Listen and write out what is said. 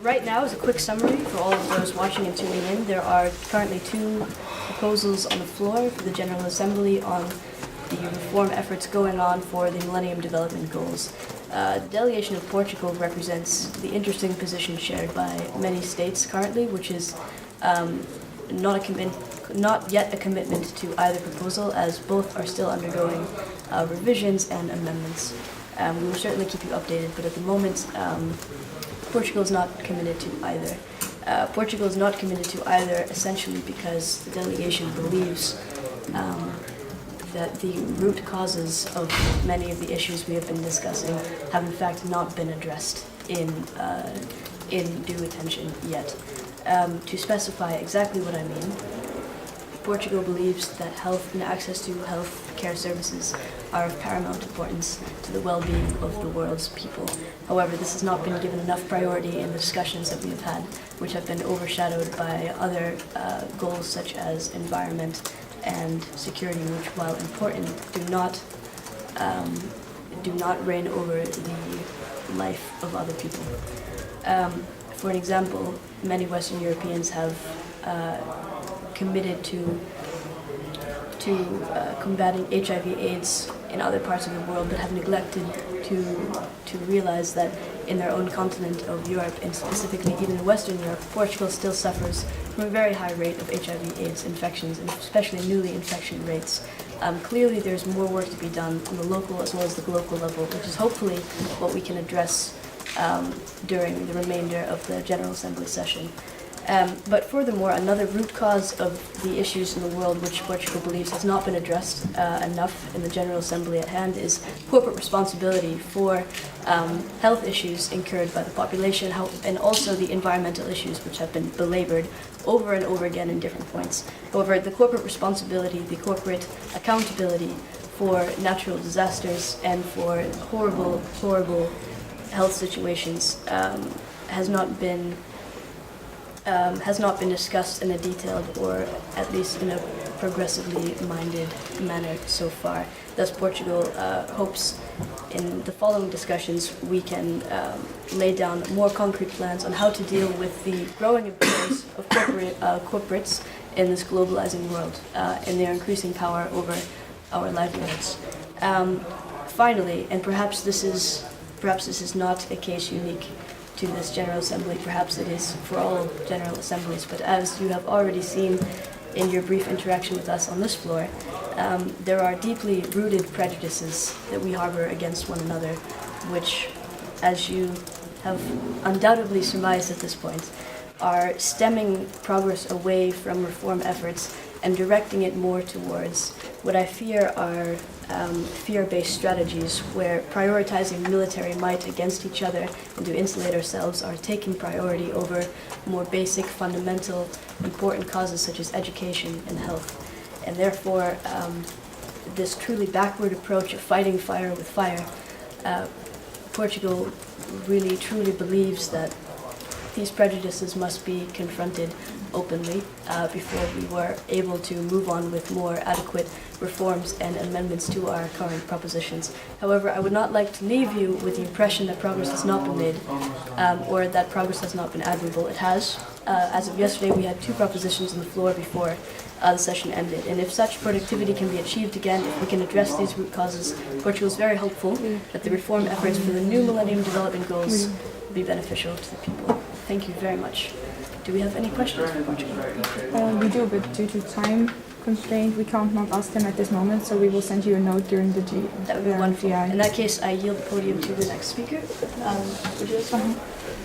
right now, as a quick summary for all of those watching and tuning in, there are currently 2 proposals on the floor for the General Assembly on the reform efforts going on for the Millennium Development Goals. The delegation of Portugal represents the interesting position shared by many states currently, which is not yet a commitment to either proposal, as both are still undergoing revisions and amendments. We will certainly keep you updated, but at the moment, Portugal is not committed to either. Portugal is not committed to either essentially because the delegation believes that the root causes of many of the issues we have been discussing have in fact not been addressed in due attention yet. To specify exactly what I mean, Portugal believes that health and access to health care services are of paramount importance to the well-being of the world's people. However, this has not been given enough priority in the discussions that we have had, which have been overshadowed by other goals such as environment and security, which, while important, do not reign over the life of other people. For an example, many Western Europeans have committed to combating HIV/AIDS in other parts of the world, but have neglected to realize that in their own continent of Europe, and specifically even in Western Europe, Portugal still suffers from a very high rate of HIV/AIDS infections, and especially newly infection rates. Clearly, there's more work to be done on the local as well as the global level, which is hopefully what we can address during the remainder of the General Assembly session. But furthermore, another root cause of the issues in the world which Portugal believes has not been addressed enough in the General Assembly at hand is corporate responsibility for health issues incurred by the population, and also the environmental issues which have been belabored over and over again in different points. However, the corporate responsibility, the corporate accountability for natural disasters and for horrible, horrible health situations has not been discussed in a detailed, or at least in a progressively minded manner so far. Thus, Portugal hopes in the following discussions we can lay down more concrete plans on how to deal with the growing importance of corporates in this globalizing world and their increasing power over our livelihoods. Finally, and perhaps this is not a case unique to this General Assembly, perhaps it is for all General Assemblies, but as you have already seen in your brief interaction with us on this floor, there are deeply rooted prejudices that we harbor against one another, which, as you have undoubtedly surmised at this point, are stemming progress away from reform efforts and directing it more towards what I fear are fear-based strategies where prioritizing military might against each other and to insulate ourselves are taking priority over more basic, fundamental, important causes such as education and health. And therefore, this truly backward approach of fighting fire with fire, Portugal really truly believes that these prejudices must be confronted openly before we were able to move on with more adequate reforms and amendments to our current propositions. However, I would not like to leave you with the impression that progress has not been made or that progress has not been admirable. It has. As of yesterday, we had 2 propositions on the floor before the session ended. And if such productivity can be achieved again, if we can address these root causes, Portugal is very hopeful that the reform efforts for the new Millennium Development Goals will be beneficial to the people. Thank you very much. Do we have any questions for Portugal? We do, but due to time constraint, we can't not ask them at this moment, so we will send you a note during the That would be wonderful. In that case, I yield the podium to the next speaker. Would you like to